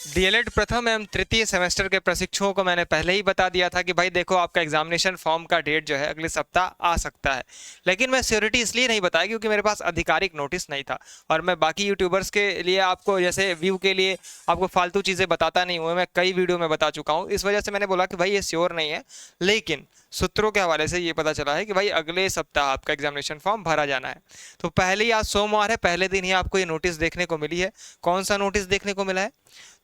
DElEd प्रथम एवं तृतीय सेमेस्टर के प्रशिक्षुओं को मैंने पहले ही बता दिया था कि भाई देखो आपका एग्जामिनेशन फॉर्म का डेट जो है अगले सप्ताह आ सकता है, लेकिन मैं श्योरिटी इसलिए नहीं बताया क्योंकि मेरे पास आधिकारिक नोटिस नहीं था। और मैं बाकी यूट्यूबर्स के लिए आपको जैसे व्यू के लिए आपको फालतू चीज़ें बताता नहीं हूँ, मैं कई वीडियो में बता चुका हूँ, इस वजह से मैंने बोला कि भाई ये श्योर नहीं है। लेकिन सूत्रों के हवाले से ये पता चला है कि भाई अगले सप्ताह आपका एग्जामिनेशन फॉर्म भरा जाना है। तो पहले ही आज सोमवार है, पहले दिन ही आपको ये नोटिस देखने को मिली है। कौन सा नोटिस देखने को मिला है?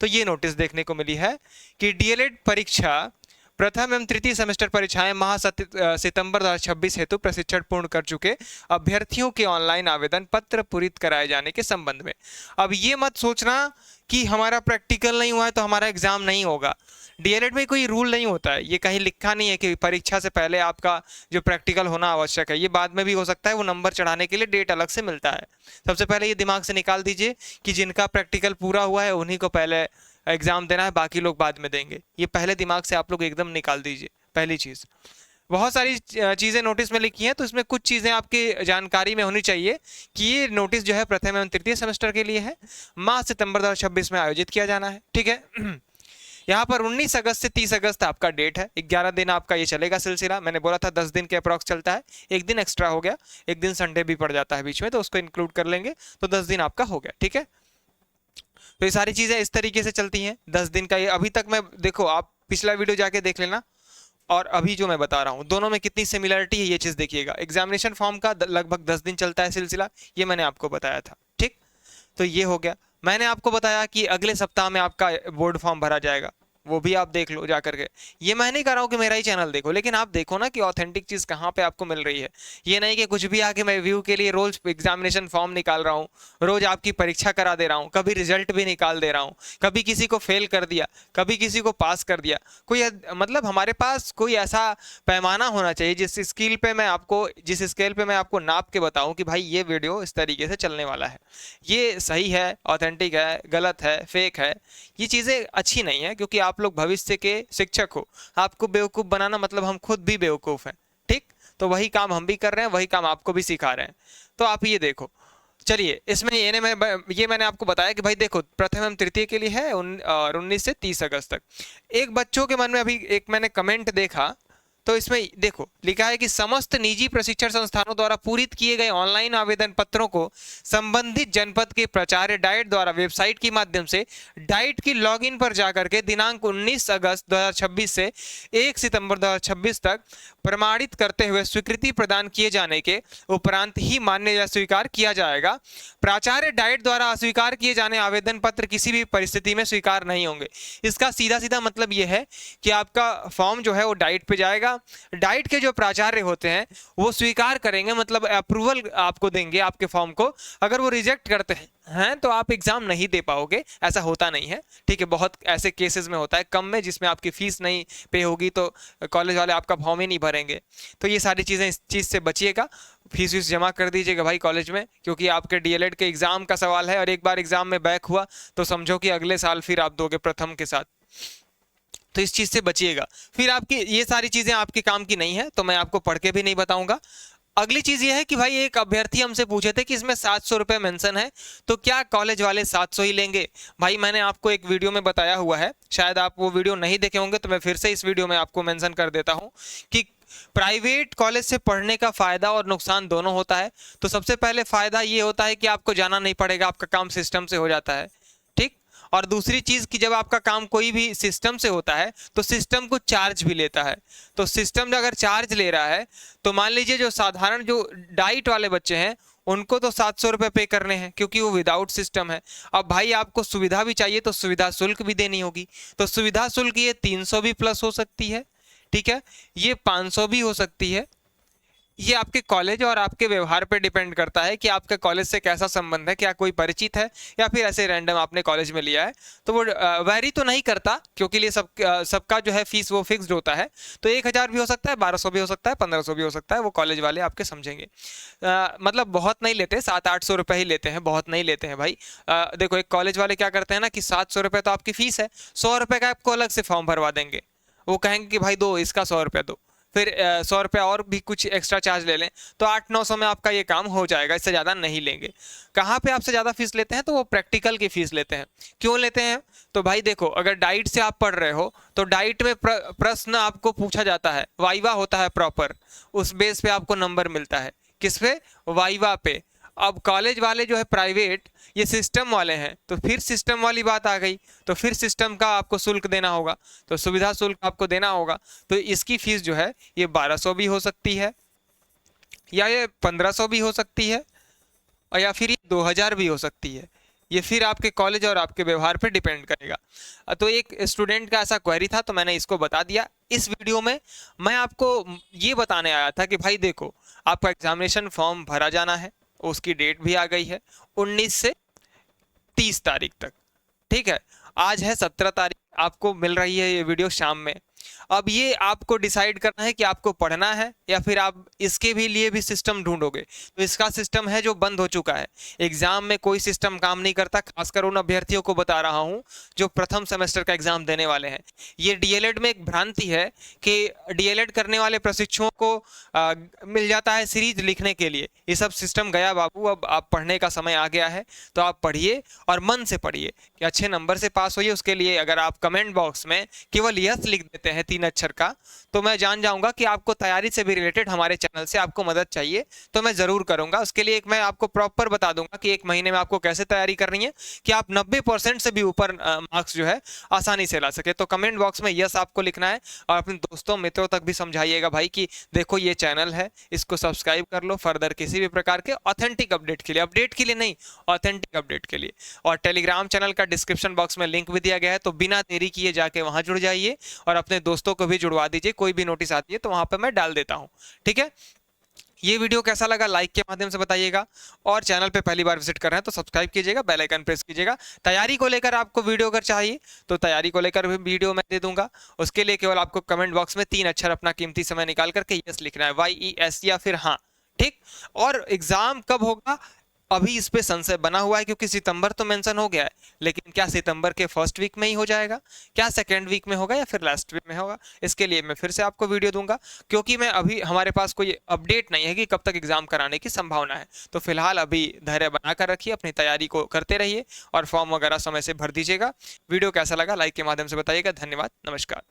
तो ये नोटिस देखने को मिली है कि डीएलएड परीक्षा प्रथम एवं तृतीय सेमेस्टर परीक्षाएं माह सितंबर 2026 हेतु प्रशिक्षण पूर्ण कर चुके अभ्यर्थियों के ऑनलाइन आवेदन पत्र पूरित कराए जाने के संबंध में। अब ये मत सोचना कि हमारा प्रैक्टिकल नहीं हुआ है तो हमारा एग्जाम नहीं होगा। डीएलएड में कोई रूल नहीं होता है, ये कहीं लिखा नहीं है कि परीक्षा से पहले आपका जो प्रैक्टिकल होना आवश्यक है। ये बाद में भी हो सकता है, वो नंबर चढ़ाने के लिए डेट अलग से मिलता है। सबसे पहले ये दिमाग से निकाल दीजिए कि जिनका प्रैक्टिकल पूरा हुआ है उन्हीं को पहले एग्जाम देना है, बाकी लोग बाद में देंगे। ये पहले दिमाग से आप लोग एकदम निकाल दीजिए। पहली चीज़, बहुत सारी चीज़ें नोटिस में लिखी हैं, तो इसमें कुछ चीज़ें आपकी जानकारी में होनी चाहिए कि ये नोटिस जो है प्रथम एवं तृतीय सेमेस्टर के लिए है, माह सितंबर 2026 में आयोजित किया जाना है। ठीक है। यहाँ पर 19 अगस्त से 30 अगस्त आपका डेट है, 11 दिन आपका ये चलेगा सिलसिला। मैंने बोला था 10 दिन के अप्रॉक्स चलता है, एक दिन एक्स्ट्रा हो गया, एक दिन संडे भी पड़ जाता है बीच में, तो उसको इंक्लूड कर लेंगे, तो 10 दिन आपका हो गया। ठीक है। तो ये सारी चीज़ें इस तरीके से चलती हैं 10 दिन का। ये अभी तक मैं देखो, आप पिछला वीडियो जाके देख लेना और अभी जो मैं बता रहा हूँ दोनों में कितनी सिमिलरिटी है ये चीज़ देखिएगा। एग्जामिनेशन फॉर्म का लगभग 10 दिन चलता है सिलसिला, ये मैंने आपको बताया था। ठीक, तो ये हो गया। मैंने आपको बताया कि अगले सप्ताह में आपका बोर्ड फॉर्म भरा जाएगा, वो भी आप देख लो जा करके। ये मैं नहीं कर रहा हूँ कि मेरा ही चैनल देखो, लेकिन आप देखो ना कि ऑथेंटिक चीज़ कहाँ पे आपको मिल रही है। ये नहीं कि कुछ भी आके मैं व्यू के लिए रोज एग्जामिनेशन फॉर्म निकाल रहा हूँ, रोज आपकी परीक्षा करा दे रहा हूँ, कभी रिजल्ट भी निकाल दे रहा हूँ, कभी किसी को फेल कर दिया, कभी किसी को पास कर दिया। कोई मतलब हमारे पास कोई ऐसा पैमाना होना चाहिए जिस स्केल पे मैं आपको नाप के बताऊं कि भाई ये वीडियो इस तरीके से चलने वाला है, ये सही है, ऑथेंटिक है, गलत है, फेक है। ये चीज़ें अच्छी नहीं है, क्योंकि आप लोग भविष्य के शिक्षक हो। आपको बेवकूफ़ बनाना मतलब हम खुद भी बेवकूफ़ हैं। ठीक, तो वही काम हम भी कर रहे हैं, वही काम आपको भी सिखा रहे हैं। तो आप ये देखो, चलिए इसमें ये मैंने आपको बताया कि भाई देखो प्रथम एवं तृतीय के लिए है और 19 से 30 अगस्त तक। एक बच्चों के मन में अभी एक मैंने कमेंट देखा, तो इसमें देखो लिखा है कि समस्त निजी प्रशिक्षण संस्थानों द्वारा पूरित किए गए ऑनलाइन आवेदन पत्रों को संबंधित जनपद के प्राचार्य डाइट द्वारा वेबसाइट के माध्यम से डाइट की लॉगिन पर जाकर के दिनांक 19 अगस्त 2026 से 1 सितंबर 2026 तक प्रमाणित करते हुए स्वीकृति प्रदान किए जाने के उपरांत ही मान्य या स्वीकार किया जाएगा। प्राचार्य डाइट द्वारा अस्वीकार किए जाने आवेदन पत्र किसी भी परिस्थिति में स्वीकार नहीं होंगे। इसका सीधा सीधा मतलब यह है कि आपका फॉर्म जो है वो डाइट पे जाएगा, डाइट के जो प्राचार्य होते हैं वो स्वीकार करेंगे, मतलब अप्रूवल आपको देंगे आपके फॉर्म को। अगर वो रिजेक्ट करते हैं तो आप एग्जाम नहीं दे पाओगे, ऐसा होता नहीं है। ठीक है, बहुत ऐसे केसेस में होता है कम में, जिसमें आपकी फीस नहीं पे होगी तो कॉलेज वाले आपका फॉर्म ही नहीं भरेंगे। तो ये सारी चीज़ें, इस चीज़ से बचिएगा, फीस वीस जमा कर दीजिएगा भाई कॉलेज में, क्योंकि आपके डीएलएड के एग्जाम का सवाल है और एक बार एग्जाम में बैक हुआ तो समझो कि अगले साल फिर आप दोगे प्रथम के साथ। तो इस चीज़ से बचिएगा। फिर आपकी ये सारी चीज़ें आपके काम की नहीं है, तो मैं आपको पढ़ के भी नहीं बताऊंगा। अगली चीज़ ये है कि भाई एक अभ्यर्थी हमसे पूछे थे कि इसमें 700 रुपये मेंशन है, तो क्या कॉलेज वाले 700 ही लेंगे? भाई मैंने आपको एक वीडियो में बताया हुआ है, शायद आप वो वीडियो नहीं देखे होंगे, तो मैं फिर से इस वीडियो में आपको मेंशन कर देता हूँ कि प्राइवेट कॉलेज से पढ़ने का फ़ायदा और नुकसान दोनों होता है। तो सबसे पहले फ़ायदा ये होता है कि आपको जाना नहीं पड़ेगा, आपका काम सिस्टम से हो जाता है। ठीक, और दूसरी चीज़ कि जब आपका काम कोई भी सिस्टम से होता है तो सिस्टम को चार्ज भी लेता है। तो सिस्टम अगर चार्ज ले रहा है तो मान लीजिए जो साधारण जो डाइट वाले बच्चे हैं उनको तो 700 रुपये पे करने हैं, क्योंकि वो विदाउट सिस्टम है। अब भाई आपको सुविधा भी चाहिए तो सुविधा शुल्क भी देनी होगी, तो सुविधा शुल्क ये 300 भी प्लस हो सकती है। ठीक है, ये 500 भी हो सकती है। ये आपके कॉलेज और आपके व्यवहार पे डिपेंड करता है कि आपके कॉलेज से कैसा संबंध है, क्या कोई परिचित है या फिर ऐसे रैंडम आपने कॉलेज में लिया है। तो वो वैरी तो नहीं करता, क्योंकि लिए सबका जो है फीस वो फिक्स्ड होता है। तो 1000 भी हो सकता है, 1200 भी हो सकता है, 1500 भी हो सकता है, वो कॉलेज वाले आपके समझेंगे। मतलब बहुत नहीं लेते, 700-800 रुपये ही लेते हैं, बहुत नहीं लेते हैं भाई। देखो एक कॉलेज वाले क्या करते हैं ना कि 700 रुपये तो आपकी फीस है, 100 रुपये का आपको अलग से फॉर्म भरवा देंगे। वो कहेंगे कि भाई दो इसका 100 रुपये दो, फिर 100 रुपया और भी कुछ एक्स्ट्रा चार्ज ले लें तो 800-900 में आपका ये काम हो जाएगा, इससे ज़्यादा नहीं लेंगे। कहाँ पे आपसे ज़्यादा फीस लेते हैं? तो वो प्रैक्टिकल की फीस लेते हैं। क्यों लेते हैं? तो भाई देखो, अगर डाइट से आप पढ़ रहे हो तो डाइट में प्रश्न आपको पूछा जाता है, वाइवा होता है प्रॉपर, उस बेस पे आपको नंबर मिलता है। किस पे? वाइवा पे। अब कॉलेज वाले जो है प्राइवेट, ये सिस्टम वाले हैं, तो फिर सिस्टम वाली बात आ गई, तो फिर सिस्टम का आपको शुल्क देना होगा, तो सुविधा शुल्क आपको देना होगा। तो इसकी फीस जो है ये 1200 भी हो सकती है, या ये 1500 भी हो सकती है, और या फिर ये 2000 भी हो सकती है। ये फिर आपके कॉलेज और आपके व्यवहार पे डिपेंड करेगा। तो एक स्टूडेंट का ऐसा क्वेरी था तो मैंने इसको बता दिया। इस वीडियो में मैं आपको ये बताने आया था कि भाई देखो, आपका एग्जामिनेशन फॉर्म भरा जाना है, उसकी डेट भी आ गई है 19 से 30 तारीख तक। ठीक है, आज है 17 तारीख, आपको मिल रही है ये वीडियो शाम में। अब ये आपको डिसाइड करना है कि आपको पढ़ना है या फिर आप इसके भी लिए भी सिस्टम ढूंढोगे। तो इसका सिस्टम है जो बंद हो चुका है, एग्जाम में कोई सिस्टम काम नहीं करता। खासकर उन अभ्यर्थियों को बता रहा हूं जो प्रथम सेमेस्टर का एग्जाम देने वाले हैं। ये डीएलएड में एक भ्रांति है कि डीएलएड करने वाले प्रशिक्षुओं को मिल जाता है सीरीज लिखने के लिए। ये सब सिस्टम गया बाबू, अब आप पढ़ने का समय आ गया है, तो आप पढ़िए और मन से पढ़िए कि अच्छे नंबर से पास होइए। उसके लिए अगर आप कमेंट बॉक्स में केवल यस लिख देते हैं 3 अक्षर का, तो मैं जान जाऊंगा कि आपको तैयारी से भी रिलेटेड हमारे चैनल से आपको मदद चाहिए, तो मैं जरूर करूंगा। उसके लिए एक मैं आपको प्रॉपर बता दूंगा कि 1 महीने में आपको कैसे तैयारी करनी है कि आप 90% से भी ऊपर मार्क्स जो है आसानी से ला सके। तो कमेंट बॉक्स में यस आपको लिखना है और अपने दोस्तों मित्रों तक भी समझाइएगा भाई कि देखो ये चैनल है, इसको सब्सक्राइब कर लो फर्दर किसी भी प्रकार के ऑथेंटिक अपडेट के लिए, अपडेट के लिए नहीं, ऑथेंटिक अपडेट के लिए। और टेलीग्राम चैनल का डिस्क्रिप्शन बॉक्स में लिंक भी दिया गया है, तो बिना देरी किए जाके वहां जुड़ जाइए और अपने दोस्तों को भी जुड़वा दीजिए। कोई भी नोटिस आती है तो वहां पर मैं डाल देता हूं। ठीक है, ये वीडियो कैसा लगा लाइक के माध्यम से बताइएगा, और चैनल पे पहली बार विजिट कर रहे हैं तो सब्सक्राइब कीजिएगा, बेल आइकन प्रेस कीजिएगा। तैयारी को लेकर आपको वीडियो अगर चाहिए तो तैयारी को लेकर भी वीडियो मैं दे दूंगा। उसके लिए केवल आपको कमेंट बॉक्स में 3 अक्षर अपना कीमती समय निकाल करके यस लिखना है, YES या फिर हाँ। ठीक, और एग्जाम कब होगा अभी इस पे संशय बना हुआ है, क्योंकि सितंबर तो मेंशन हो गया है, लेकिन क्या सितंबर के फर्स्ट वीक में ही हो जाएगा, क्या सेकेंड वीक में होगा या फिर लास्ट वीक में होगा, इसके लिए मैं फिर से आपको वीडियो दूंगा। क्योंकि मैं अभी हमारे पास कोई अपडेट नहीं है कि कब तक एग्जाम कराने की संभावना है। तो फिलहाल अभी धैर्य बनाकर रखिए, अपनी तैयारी को करते रहिए और फॉर्म वगैरह समय से भर दीजिएगा। वीडियो कैसा लगा लाइक के माध्यम से बताइएगा। धन्यवाद, नमस्कार।